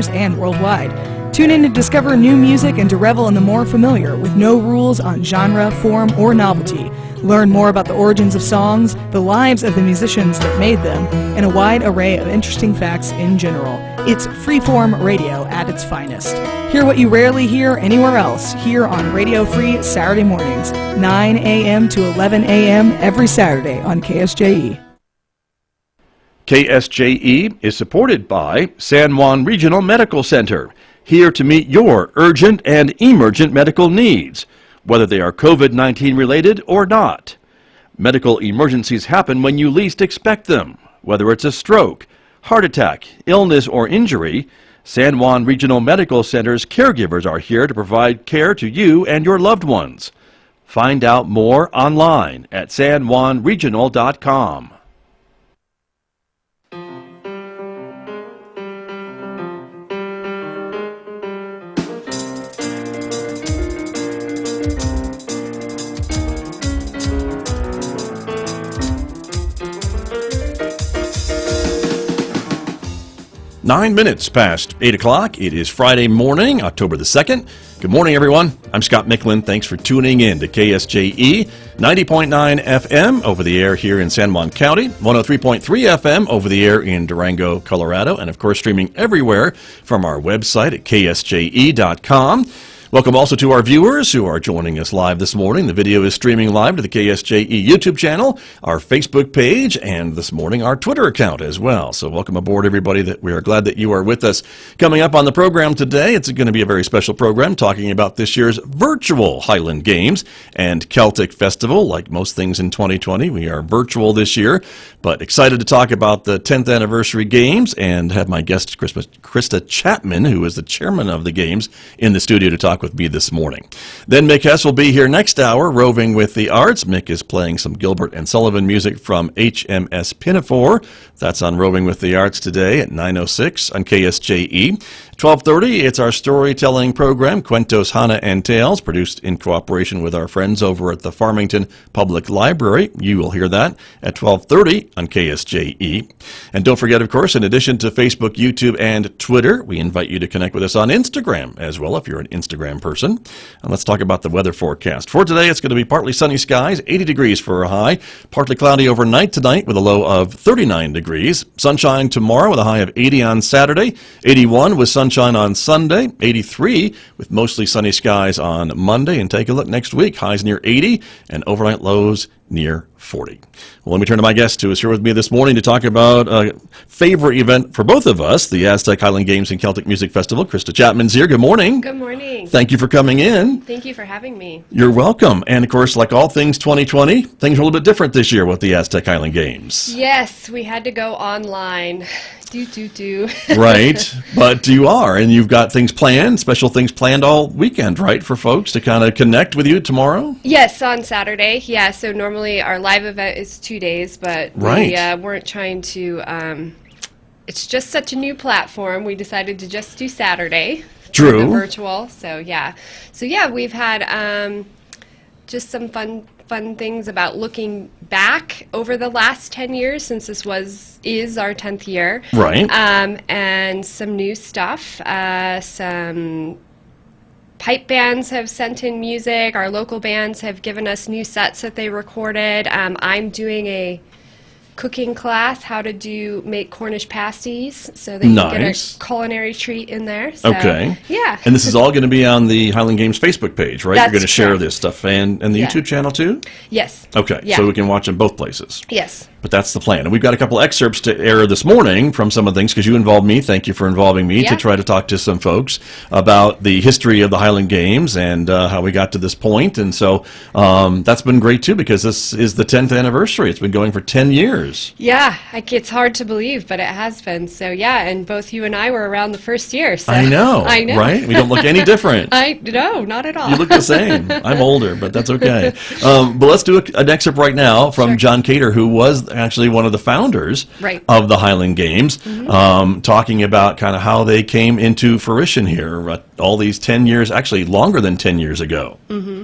and worldwide. Tune in to discover new music and to revel in the more familiar with no rules on genre, form, or novelty. Learn more about the origins of songs, the lives of the musicians that made them, and a wide array of interesting facts in general. It's freeform radio at its finest. Hear what you rarely hear anywhere else here on Radio Free Saturday mornings, 9 a.m. to 11 a.m. every Saturday on KSJE. KSJE is supported by San Juan Regional Medical Center, here to meet your urgent and emergent medical needs, whether they are COVID-19 related or not. Medical emergencies happen when you least expect them. Whether it's a stroke, heart attack, illness, or injury, San Juan Regional Medical Center's caregivers are here to provide care to you and your loved ones. Find out more online at sanjuanregional.com. Nine minutes past 8 o'clock. It is Friday morning, October the 2nd. Good morning, everyone. I'm Scott Micklin. Thanks for tuning in to KSJE, 90.9 FM over the air here in San Juan County, 103.3 FM over the air in Durango, Colorado, and of course streaming everywhere from our website at ksje.com. Welcome also to our viewers who are joining us live this morning. The video is streaming live to the KSJE YouTube channel, our Facebook page, and this morning our Twitter account as well. So welcome aboard, everybody. We are glad that you are with us. Coming up on the program today, it's going to be a very special program talking about this year's virtual Highland Games and Celtic Festival. Like most things in 2020, we are virtual this year, but excited to talk about the 10th anniversary games and have my guest, Christa Chapman, who is the chairman of the games, in the studio to talk with me this morning. Then Mick Hess will be here next hour, roving with the arts. Mick is playing some Gilbert and Sullivan music from HMS Pinafore. That's on Roving with the Arts today at 9:06 on KSJE. 12:30, it's our storytelling program, Cuentos, Hana, and Tales, produced in cooperation with our friends over at the Farmington Public Library. You will hear that at 12:30 on KSJE. And don't forget, of course, in addition to Facebook, YouTube, and Twitter, we invite you to connect with us on Instagram as well if you're an Instagram person. And let's talk about the weather forecast. For today, it's going to be partly sunny skies, 80 degrees for a high, partly cloudy overnight tonight with a low of 39 degrees. Sunshine tomorrow with a high of 80 on Saturday, 81 with sunshine on Sunday, 83 with mostly sunny skies on Monday. And take a look next week, highs near 80 and overnight lows near 40. Well, let me turn to my guest who is here with me this morning to talk about a favorite event for both of us, the Aztec Highland Games and Celtic Music Festival. Christa Chapman's here. Good morning. Good morning. Thank you for coming in. Thank you for having me. You're welcome. And of course, like all things 2020, things are a little bit different this year with the Aztec Highland Games. Yes, we had to go online. Right, but you are, and you've got things planned, special things planned all weekend, right, for folks to kind of connect with you tomorrow? Yes, on Saturday, yeah, so normally our live event is 2 days, but right. We weren't trying to, it's just such a new platform, we decided to just do Saturday. True. The virtual, so yeah, we've had just some fun things about looking back over the last 10 years since this is our 10th year. Right. And some new stuff. Some pipe bands have sent in music. Our local bands have given us new sets that they recorded. I'm doing a cooking class, how to make Cornish pasties, so that you get a culinary treat in there. So, okay. Yeah. And this is all going to be on the Highland Games Facebook page, right? That's You're going to share correct. this stuff and the YouTube channel too? Yes. Okay, Yeah. so we can watch them both places. Yes. But that's the plan. And we've got a couple excerpts to air this morning from some of the things, because you involved me. Thank you for involving me to try to talk to some folks about the history of the Highland Games and how we got to this point. And so that's been great, too, because this is the 10th anniversary. It's been going for 10 years. Yeah, it's hard to believe, but it has been. So, yeah, and both you and I were around the first year. So. I know, right? We don't look any different. No, not at all. You look the same. I'm older, but that's okay. But let's do an excerpt right now from John Cater, who was actually one of the founders of the Highland Games, talking about kind of how they came into fruition here all these 10 years, actually longer than 10 years ago. Mm-hmm.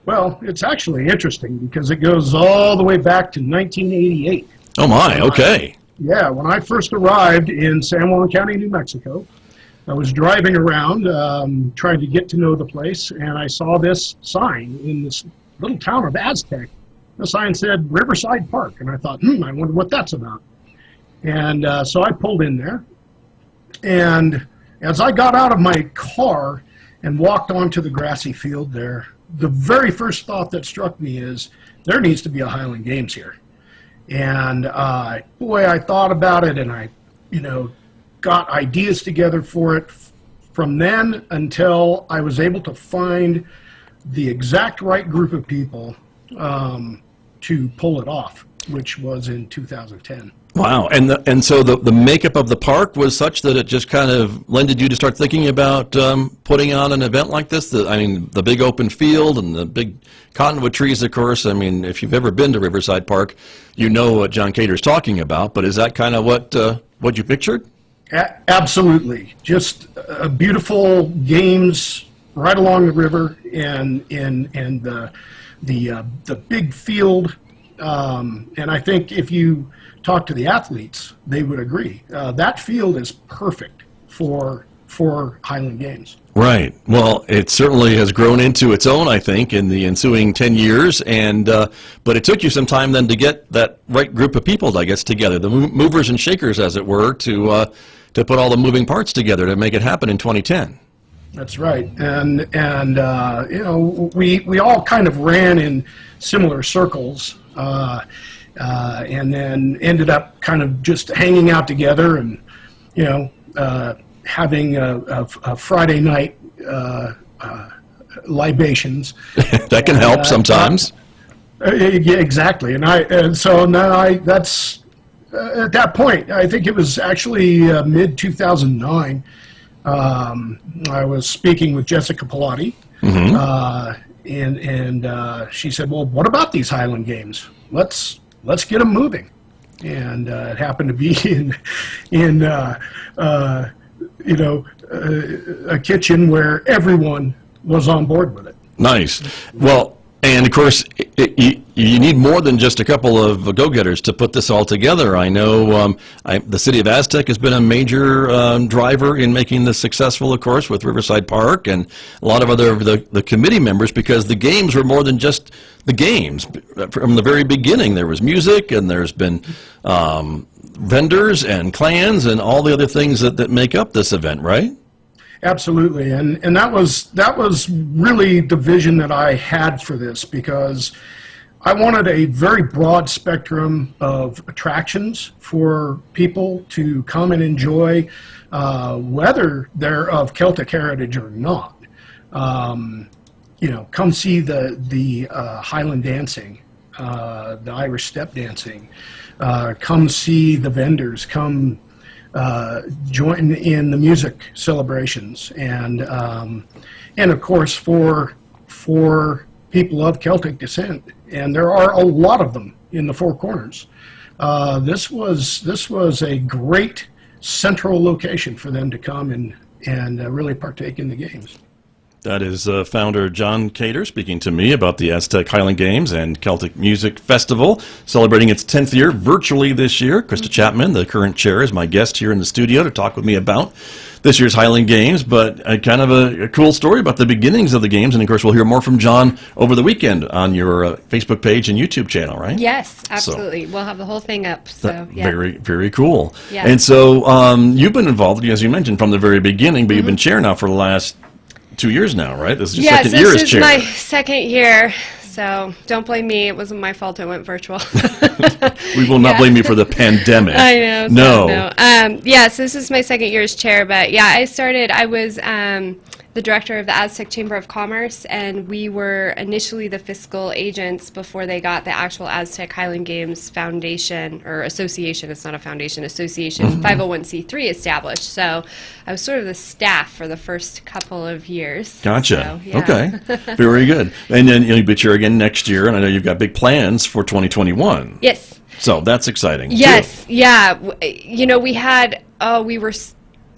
Well, it's actually interesting because it goes all the way back to 1988. Oh my, okay. Yeah, when I first arrived in San Juan County, New Mexico, I was driving around trying to get to know the place, and I saw this sign in this little town of Aztec. The sign said Riverside Park, and I thought, I wonder what that's about. And so I pulled in there, and as I got out of my car and walked onto the grassy field there, the very first thought that struck me is, there needs to be a Highland Games here. And boy, I thought about it, and I, got ideas together for it from then until I was able to find the exact right group of people to pull it off, which was in 2010. Wow. And so the makeup of the park was such that it just kind of lended you to start thinking about putting on an event like this? The big open field and the big cottonwood trees, of course. I mean, if you've ever been to Riverside Park, you know what John Cater's talking about, but is that kind of what you pictured? Absolutely. Just beautiful games right along the river, and the big field. And I think if you talk to the athletes, they would agree. That field is perfect for Highland Games. Right. Well, it certainly has grown into its own, I think, in the ensuing 10 years. But it took you some time then to get that right group of people, I guess, together, the movers and shakers, as it were, to put all the moving parts together to make it happen in 2010. That's right. And we all kind of ran in similar circles. And then ended up kind of just hanging out together and, having a Friday night libations. That can help sometimes. Yeah, exactly. And so now that's at that point, I think it was actually mid 2009. I was speaking with Jessica Pilati, and she said, "Well, what about these Highland Games? Let's get them moving." And it happened to be in a kitchen where everyone was on board with it. Nice. Well, and of course, you need more than just a couple of go-getters to put this all together. I know the city of Aztec has been a major driver in making this successful, of course, with Riverside Park, and a lot of other the committee members, because the games were more than just the games. From the very beginning, there was music, and there's been vendors and clans and all the other things that make up this event, right? Absolutely, and that was really the vision that I had for this, because I wanted a very broad spectrum of attractions for people to come and enjoy, whether they're of Celtic heritage or not. Come see the Highland dancing, the Irish step dancing. Come see the vendors. Come join in the music celebrations, and of course for people of Celtic descent, and there are a lot of them in the Four Corners. This was a great central location for them to come and really partake in the games. That is founder John Cater speaking to me about the Aztec Highland Games and Celtic Music Festival, celebrating its 10th year virtually this year. Christa Chapman, the current chair, is my guest here in the studio to talk with me about this year's Highland Games, but kind of a cool story about the beginnings of the games. And of course, we'll hear more from John over the weekend on your Facebook page and YouTube channel, right? Yes, absolutely. We'll have the whole thing up. So yeah. Very, very cool. Yeah. And so you've been involved, as you mentioned, from the very beginning, but you've been chair now for the last 2 years now, right? This is your second year as chair. This is my second year, so don't blame me. It wasn't my fault it went virtual. We will not blame you for the pandemic. I know. No. Yes, this is my second year as chair, but yeah, I was the director of the Aztec Chamber of Commerce, and we were initially the fiscal agents before they got the actual Aztec Highland Games Foundation, or association, it's not a foundation, association, 501c3 established. So I was sort of the staff for the first couple of years. Gotcha. So, yeah. Okay. Very good. And then you'll be chair again next year, and I know you've got big plans for 2021. Yes. So that's exciting. Yes. Too. Yeah.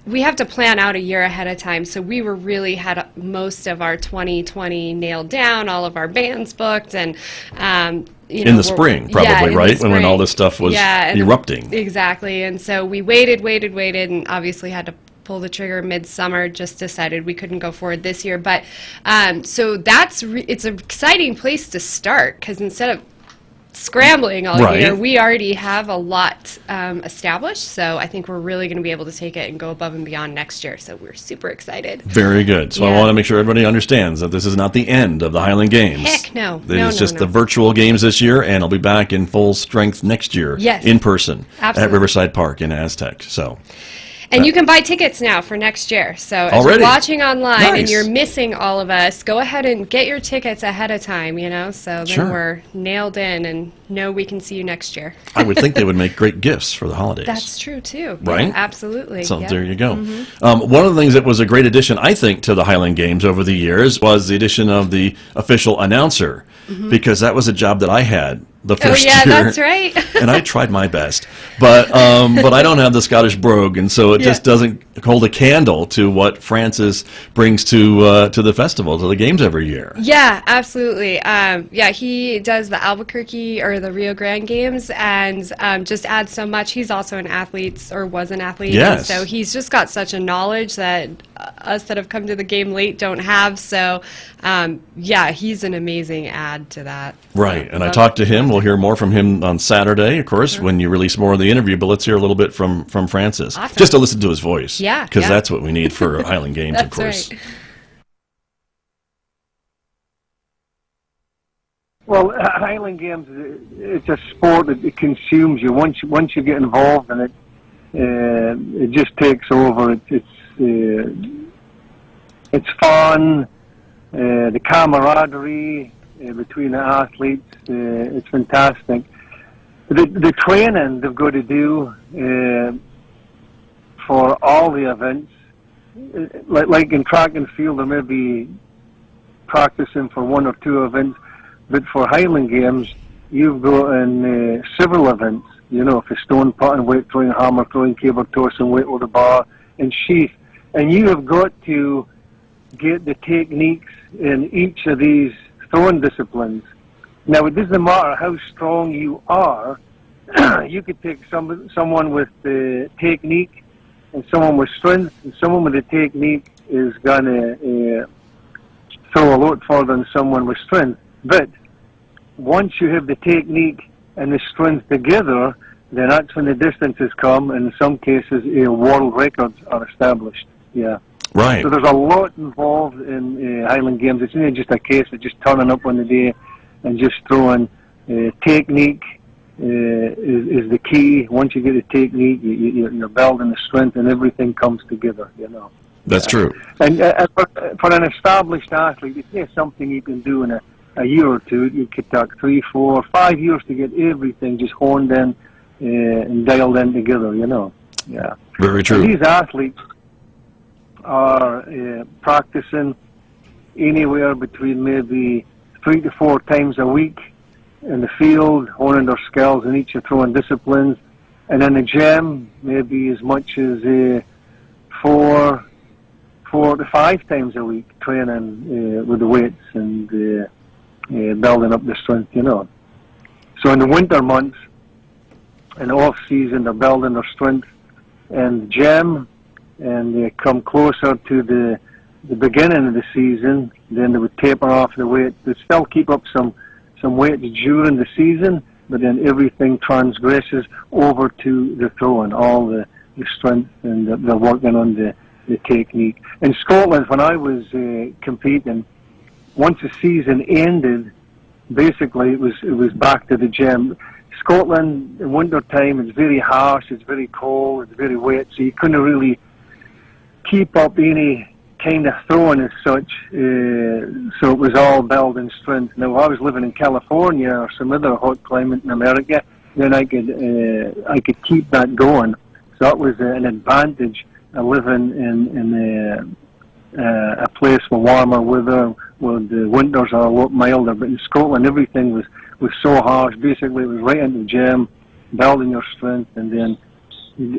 We we have to plan out a year ahead of time. So we were really had most of our 2020 nailed down, all of our bands booked, and in the spring, probably, right? When all this stuff was erupting. Exactly. And so we waited, and obviously had to pull the trigger midsummer. Just decided we couldn't go forward this year. But so it's an exciting place to start, because instead of scrambling all year, we already have a lot established, so I think we're really going to be able to take it and go above and beyond next year, so we're super excited. Very good. So I want to make sure everybody understands that this is not the end of the Highland Games. Heck no. It is just the virtual games this year, and I'll be back in full strength next year in person at Riverside Park in Aztec. So. And you can buy tickets now for next year. So as you're watching online and you're missing all of us, go ahead and get your tickets ahead of time, so then we're nailed in and know we can see you next year. I would think they would make great gifts for the holidays. That's true, too. Right? Yeah, absolutely. So there you go. One of the things that was a great addition, I think, to the Highland Games over the years was the addition of the official announcer, because that was a job that I had the first year. That's right. And I tried my best. But I don't have the Scottish brogue, and so it just doesn't hold a candle to what Francis brings to the festival, to the games every year. Yeah, absolutely. He does the Albuquerque or the Rio Grande games, and just adds so much. He's also an athlete, or was an athlete. Yes. And so he's just got such a knowledge that us that have come to the game late don't have. So, he's an amazing add to that. Right, So, and I talked to him. We'll hear more from him on Saturday, of course, when you release more of the interview, but let's hear a little bit from Francis. Awesome. Just to listen to his voice. Yeah. Because that's what we need for Highland Games, of course. Right. Well, Highland Games, it's a sport that it consumes you. Once you get involved in it, it just takes over. It's fun, the camaraderie between the athletes, it's fantastic. The training they've got to do for all the events, like in track and field, they may be practicing for one or two events, but for Highland Games, you've got in several events, for stone putting, weight throwing, hammer throwing, cable tossing, weight with the bar, and sheath. And you have got to get the techniques in each of these throwing disciplines. Now, it doesn't matter how strong you are. You could take someone with the technique and someone with strength, and someone with the technique is going to throw a lot further than someone with strength. But once you have the technique and the strength together, then that's when the distances come, and in some cases, world records are established. Yeah. Right. So there's a lot involved in Highland Games. It's not just a case of just turning up on the day and just throwing. Technique is the key. Once you get the technique, you're building the strength, and everything comes together, That's true. And for an established athlete, it's not something you can do in a year or two. You could take 3, 4, 5 years to get everything just honed in and dialed in together, Yeah. Very true. And these athletes are practicing anywhere between maybe 3 to 4 times a week in the field, honing their skills in each of throwing disciplines, and in the gym, maybe as much as 4 to 5 times a week, training with the weights and building up the strength, So in the winter months, in the off season, they're building their strength in the gym, and they come closer to the beginning of the season, then they would taper off the weight. They still keep up some weight during the season, but then everything transgresses over to the throwing, all the strength, and they're working on the technique. In Scotland, when I was competing, once the season ended, basically it was back to the gym. Scotland, in winter time, it's very harsh, it's very cold, it's very wet, so you couldn't really keep up any kind of throwing as such, so it was all building strength. Now, if I was living in California or some other hot climate in America, then I could keep that going. So that was an advantage of living in a place with warmer weather, where the winters are a lot milder. But in Scotland, everything was so harsh. Basically, it was right into the gym, building your strength, and then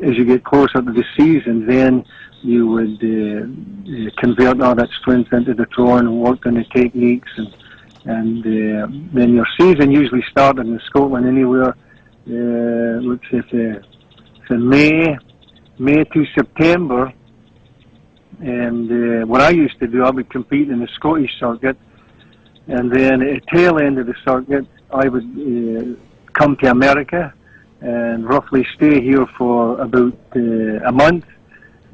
as you get closer to the season, then you would convert all that strength into the throwing and work on the techniques, and then your season usually started in Scotland anywhere, let's say, from May to September. And what I used to do, I would compete in the Scottish circuit, and then at the tail end of the circuit, I would come to America and roughly stay here for about a month,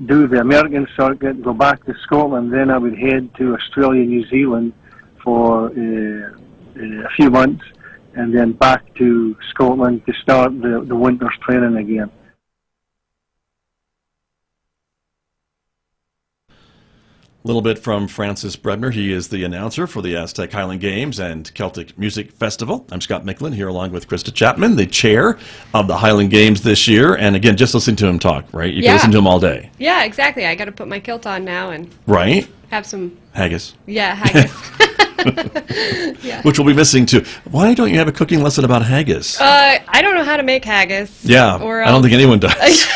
do the American circuit, go back to Scotland, then I would head to Australia, New Zealand for a few months, and then back to Scotland to start the winter's training again. A little bit from Francis Brebner. He is the announcer for the Aztec Highland Games and Celtic Music Festival. I'm Scott Micklin here along with Christa Chapman, the chair of the Highland Games this year. And again, just listen to him talk, right? You can listen to him all day. Yeah, exactly. I got to put my kilt on now and have some haggis. Yeah, haggis. Yeah. Which we'll be missing too. Why don't you have a cooking lesson about haggis? I don't know how to make haggis. Yeah, or I don't think anyone does.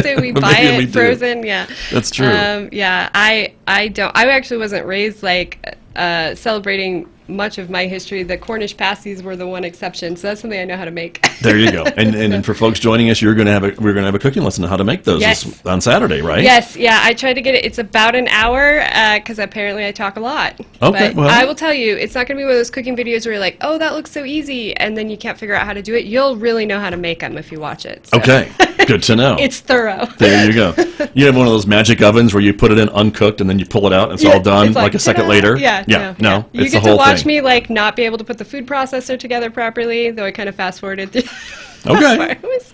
So we buy it frozen. Yeah, that's true. Yeah, I don't. I actually wasn't raised like celebrating much of my history. The Cornish pasties were the one exception, so that's something I know how to make. There you go. And for folks joining us, we're going to have a cooking lesson on how to make those on Saturday, right? Yes, yeah. I tried to get it. It's about an hour because apparently I talk a lot. Okay, but I will tell you, it's not going to be one of those cooking videos where you're like, oh, that looks so easy, and then you can't figure out how to do it. You'll really know how to make them if you watch it. So. Okay, good to know. It's thorough. There you go. You have one of those magic ovens where you put it in uncooked and then you pull it out and it's all done it's like a second later? Yeah, no. You it's get the whole to watch thing. me like not be able to put the food processor together properly, though I kind of fast forwarded through. Okay. It was,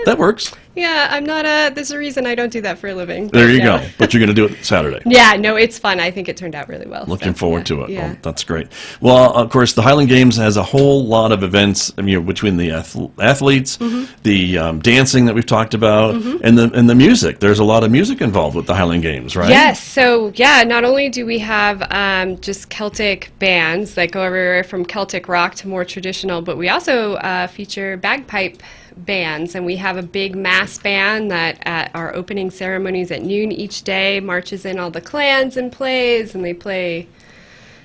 that works. Yeah, I'm not there's a reason I don't do that for a living. There you go. But you're going to do it Saturday. Yeah, no, it's fun. I think it turned out really well. Looking forward to it. Yeah. Well, that's great. Well, of course, the Highland Games has a whole lot of events. I mean, between the athletes, the dancing that we've talked about, and the music. There's a lot of music involved with the Highland Games, right? Yes. So yeah, not only do we have just Celtic bands that go everywhere from Celtic rock to more traditional, but we also feature bagpipe bands, and we have a big mass band that at our opening ceremonies at noon each day marches in all the clans and plays, and they play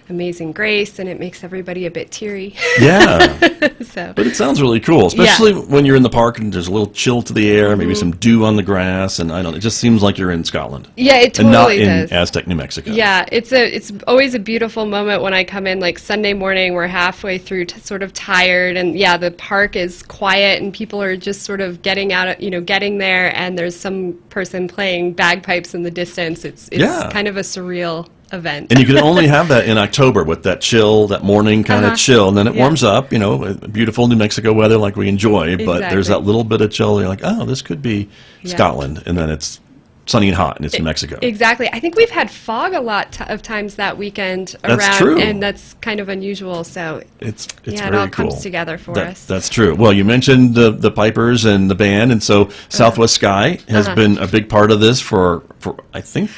Amazing Grace, and it makes everybody a bit teary. Yeah. So. But it sounds really cool, especially when you're in the park and there's a little chill to the air, maybe some dew on the grass, and it just seems like you're in Scotland. Yeah, it totally does. And not in Aztec, New Mexico. Yeah, it's always a beautiful moment when I come in, like Sunday morning, we're halfway through, sort of tired, and the park is quiet, and people are just sort of getting out, getting there, and there's some person playing bagpipes in the distance. It's kind of a surreal event. And you can only have that in October with that chill, that morning kind of chill, and then it warms up, beautiful New Mexico weather like we enjoy, but there's that little bit of chill. You're like, oh, this could be Scotland, and then it's sunny and hot, and it's New Mexico. Exactly. I think we've had fog a lot of times that weekend around, that's true. And that's kind of unusual. So it's very cool. It all comes together for us. That's true. Well, you mentioned the pipers and the band, and so Southwest Sky has been a big part of this for I think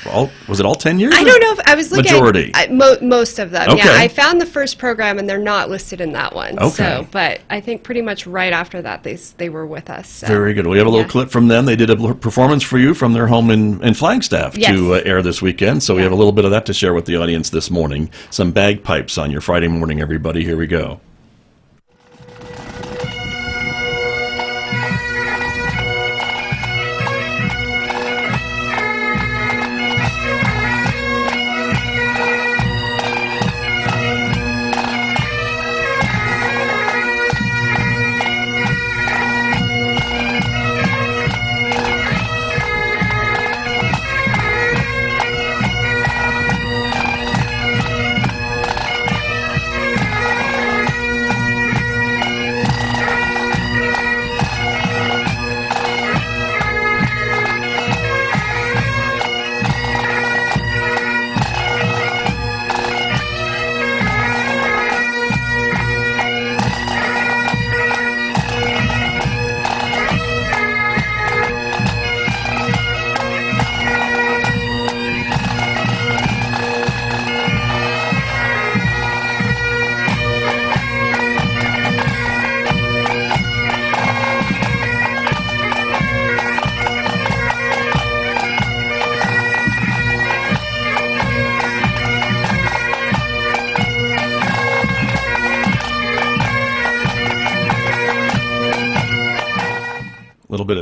was it all 10 years? I don't know if I was looking majority. At most of them. Okay. Yeah, I found the first program and they're not listed in that one. Okay. So, but I think pretty much right after that they were with us. So. Very good. We have a little clip from them. They did a performance for you from their home in Flagstaff to air this weekend. So we have a little bit of that to share with the audience this morning. Some bagpipes on your Friday morning, everybody. Here we go.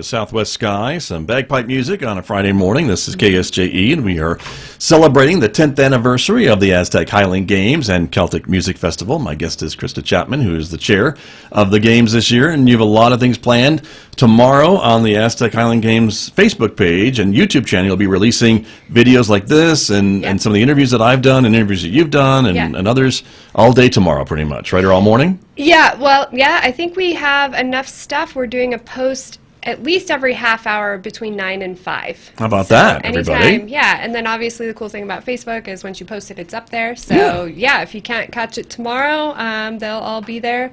the southwest sky, some bagpipe music on a Friday morning. This is KSJE, and we are celebrating the 10th anniversary of the Aztec Highland Games and Celtic Music Festival. My guest is Christa Chapman, who is the chair of the games this year, and you have a lot of things planned. Tomorrow on the Aztec Highland Games Facebook page and YouTube channel, you'll be releasing videos like this and some of the interviews that I've done and interviews that you've done and others all day tomorrow pretty much, right? Or all morning? Yeah, well, I think we have enough stuff. We're doing a post at least every half hour between 9 and 5. How about that, everybody? Anytime, and then obviously the cool thing about Facebook is once you post it, it's up there. So, if you can't catch it tomorrow, they'll all be there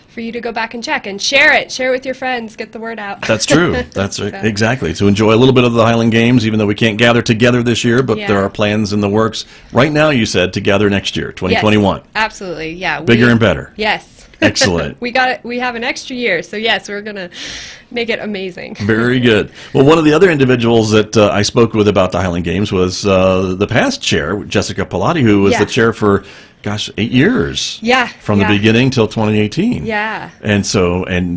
for you to go back and check and share it. Share it with your friends. Get the word out. That's true. That's exactly. To enjoy a little bit of the Highland Games, even though we can't gather together this year, but there are plans in the works right now, you said, to gather next year, 2021. Yes, absolutely, yeah. Bigger and better. Yes. Excellent. We have an extra year, so yes, we're going to make it amazing. Very good. Well, one of the other individuals that I spoke with about the Highland Games was the past chair, Jessica Pilati, who was the chair for 8 years. From the beginning till 2018. And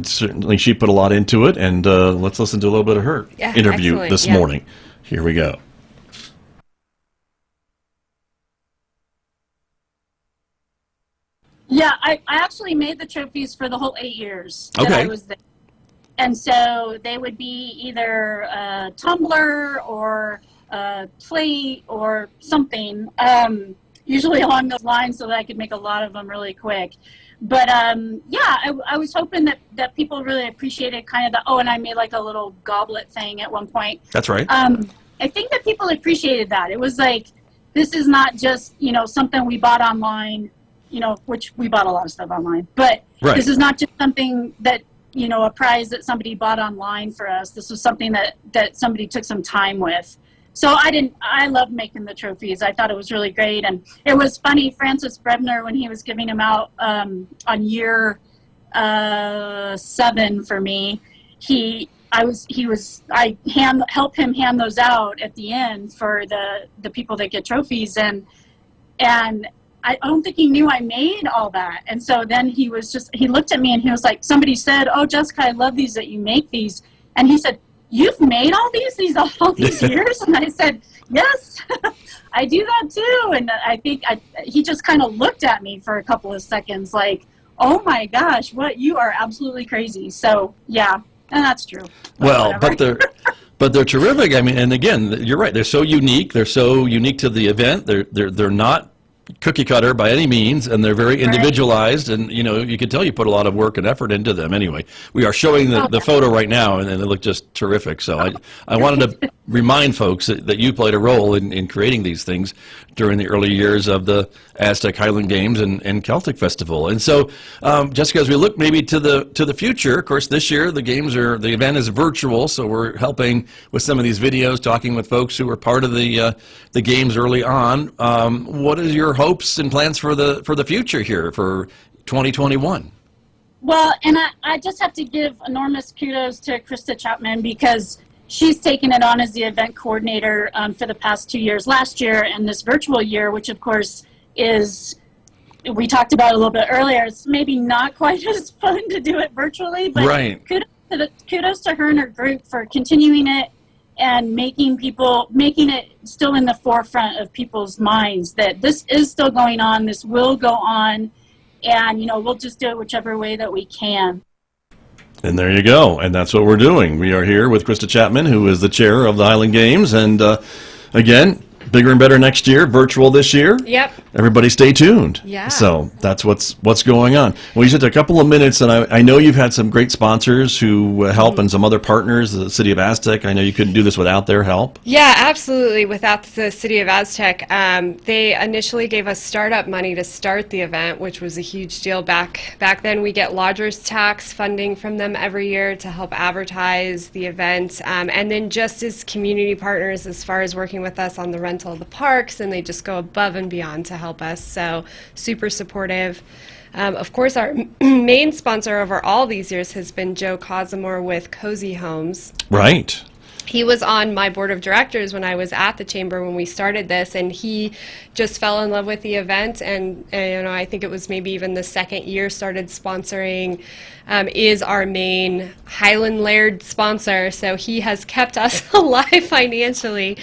certainly she put a lot into it, and let's listen to a little bit of her interview this morning. Here we go. Yeah, I actually made the trophies for the whole 8 years that I was there. And so they would be either a tumbler or a plate or something, usually along those lines so that I could make a lot of them really quick. But I was hoping that people really appreciated kind of and I made like a little goblet thing at one point. That's right. I think that people appreciated that. It was like, this is not just, something we bought online, which we bought a lot of stuff online, but this is not just something that, a prize that somebody bought online for us. This was something that somebody took some time with. So I loved making the trophies. I thought it was really great. And it was funny, Francis Brebner, when he was giving them out on year 7 for me, I helped him hand those out at the end for the people that get trophies. And I don't think he knew I made all that. And so then he looked at me and he was like, somebody said, "Oh, Jessica, I love these that you make these." And he said, "You've made all these all these years?" And I said, "Yes, I do that too." And I think he just kind of looked at me for a couple of seconds like, "Oh my gosh, you are absolutely crazy." So and that's true. Well, but they're terrific. I mean, and again, you're right. They're so unique. They're so unique to the event. They're not cookie cutter by any means, and they're very individualized, and you can tell you put a lot of work and effort into them. Anyway, we are showing the photo right now, and they look just terrific. So I wanted to remind folks that you played a role in creating these things during the early years of the Aztec Highland Games and Celtic Festival. And so, Jessica, as we look maybe to the future, of course, this year the event is virtual, so we're helping with some of these videos, talking with folks who were part of the games early on. What is your hopes and plans for the future here for 2021? Well, and I just have to give enormous kudos to Christa Chapman because she's taken it on as the event coordinator for the past 2 years, last year and this virtual year, which of course we talked about a little bit earlier. It's maybe not quite as fun to do it virtually, but kudos to her and her group for continuing it and making it still in the forefront of people's minds that this is still going on, this will go on, and we'll just do it whichever way that we can. And there you go, and that's what we're doing. We are here with Christa Chapman, who is the chair of the Highland Games, and again, bigger and better next year, virtual this year. Yep. Everybody stay tuned. Yeah. So that's what's going on. Well, you said a couple of minutes, and I know you've had some great sponsors who help and some other partners, the City of Aztec. I know you couldn't do this without their help. Yeah, absolutely. Without the City of Aztec, they initially gave us startup money to start the event, which was a huge deal. Back then, we get lodger's tax funding from them every year to help advertise the event. And then just as community partners as far as working with us on the rental of the parks, and they just go above and beyond to help us. So super supportive. Of course, our main sponsor over all these years has been Joe Cosimore with Cozy Homes. Right. he was on my board of directors when I was at the chamber when we started this, and he just fell in love with the event, and I think it was maybe even the second year started sponsoring, is our main Highland Laird sponsor, so he has kept us alive financially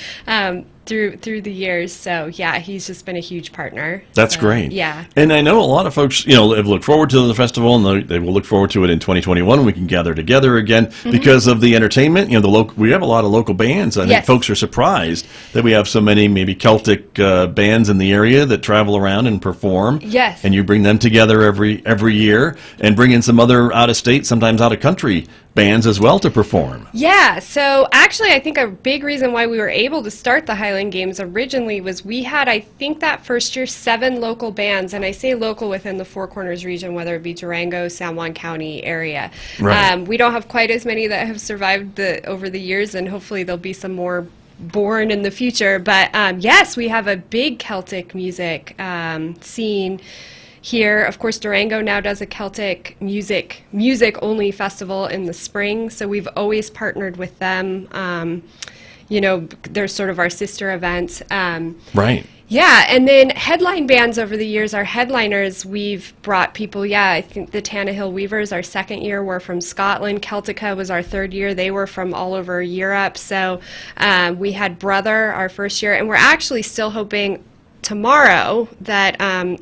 through the years. So yeah, he's just been a huge partner. That's So, great. Yeah. And I know a lot of folks, have looked forward to the festival, and they will look forward to it in 2021 when we can gather together again because of the entertainment. We have a lot of local bands. I think Yes. folks are surprised that we have so many maybe Celtic bands in the area that travel around and perform. Yes. And you bring them together every year and bring in some other out of state, sometimes out of country bands as well to perform. Yeah, so actually I think a big reason why we were able to start the Highland Games originally was we had, I think that first year, 7 local bands, and I say local within the Four Corners region, whether it be Durango, San Juan County area. Right. We don't have quite as many that have survived over the years, and hopefully there'll be some more born in the future. But yes, we have a big Celtic music scene here. Of course, Durango now does a Celtic music only festival in the spring, so we've always partnered with them. They're sort of our sister event. Right. Yeah, and then headline bands over the years, our headliners, we've brought people, I think the Tannehill Weavers, our second year, were from Scotland. Celtica was our third year. They were from all over Europe. So we had Brother our first year, and we're actually still hoping tomorrow that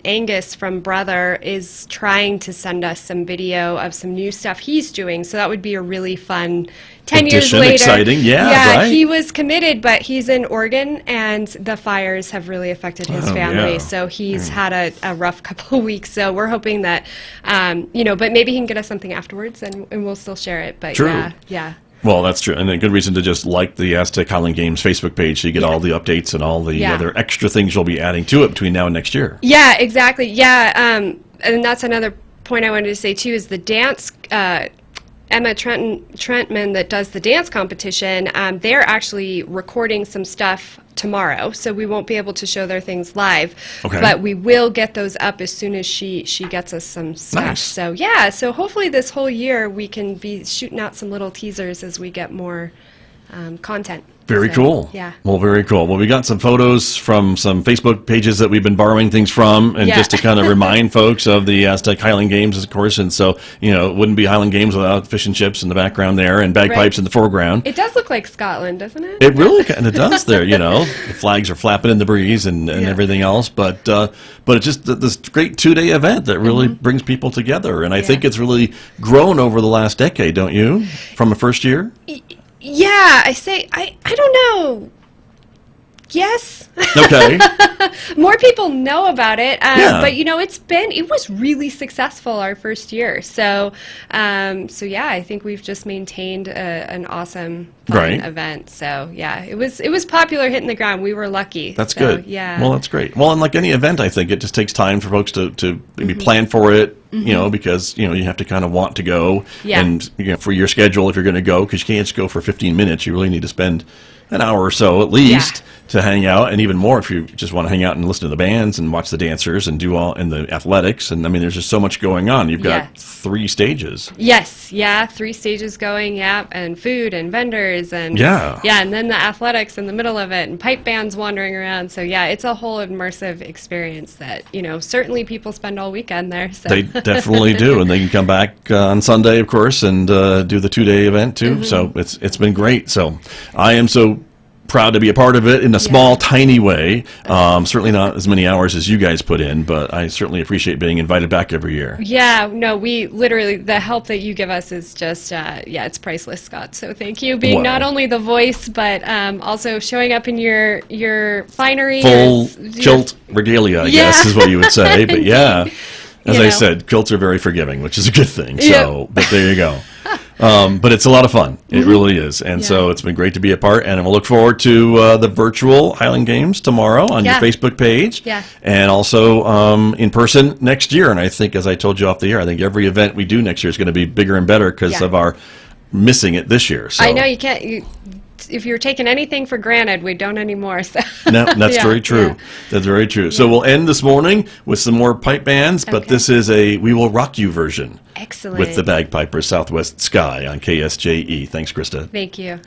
Angus from Brother is trying to send us some video of some new stuff he's doing. So that would be a really fun 10 years Addition, later. exciting, yeah, right. He was committed, but he's in Oregon, and the fires have really affected his family. yeah. So he's had a rough couple of weeks. So we're hoping that, but maybe he can get us something afterwards, and we'll still share it. But True. yeah. Well, that's true. And a good reason to just like the Aztec Highland Games Facebook page so you get all the updates and all the other extra things you'll be adding to it between now and next year. Yeah, exactly. Yeah, and that's another point I wanted to say, too, is the dance. Emma Trentman that does the dance competition, they're actually recording some stuff tomorrow, so we won't be able to show their things live. Okay. But we will get those up as soon as she gets us some stuff. Nice. So hopefully this whole year we can be shooting out some little teasers as we get more content. Very So, cool. Yeah. Well, very cool. Well, we got some photos from some Facebook pages that we've been borrowing things from, and Yeah. just to kind of remind folks of the Aztec Highland Games, of course. And so, it wouldn't be Highland Games without fish and chips in the background there and bagpipes Right. in the foreground. It does look like Scotland, doesn't it? It really kind of does there, The flags are flapping in the breeze and everything else. But it's just this great 2-day event that really brings people together. And I think it's really grown over the last decade, don't you? From the first year? Yeah, I don't know. Yes. Okay. More people know about it, Yeah. but it was really successful our first year. So yeah, I think we've just maintained an awesome fun Right. event. So yeah, it was popular hitting the ground. We were lucky. That's So, good. Yeah. Well, that's great. Well, and like any event, I think it just takes time for folks to maybe plan for it, because, you have to kind of want to go. Yeah. And, for your schedule, if you're going to go, because you can't just go for 15 minutes. You really need to spend an hour or so at least to hang out, and even more if you just want to hang out and listen to the bands and watch the dancers and do all in the athletics. And I mean, there's just so much going on. You've got 3 stages. Yes, 3 stages going, and food and vendors and and then the athletics in the middle of it and pipe bands wandering around. So it's a whole immersive experience that certainly people spend all weekend there. So. They definitely do, and they can come back on Sunday, of course, and do the 2-day event too. So it's been great. So I am so proud to be a part of it in a small, tiny way. Certainly not as many hours as you guys put in, but I certainly appreciate being invited back every year. Yeah, no, we literally, the help that you give us is just, it's priceless, Scott. So thank you. Being not only the voice, but also showing up in your finery. Full kilt regalia, I guess, is what you would say. But as I said, kilts are very forgiving, which is a good thing. So, but there you go. But it's a lot of fun. It really is. And so it's been great to be a part. And we'll look forward to the virtual Highland Games tomorrow on your Facebook page. Yeah. And also in person next year. And I think, as I told you off the air, I think every event we do next year is going to be bigger and better because of our missing it this year. So. I know you can't. If you're taking anything for granted, we don't anymore. So. No, that's very true. Yeah. That's very true. So we'll end this morning with some more pipe bands, but this is a We Will Rock You version. Excellent. With the Bagpipers, Southwest Sky on KSJE. Thanks, Christa. Thank you.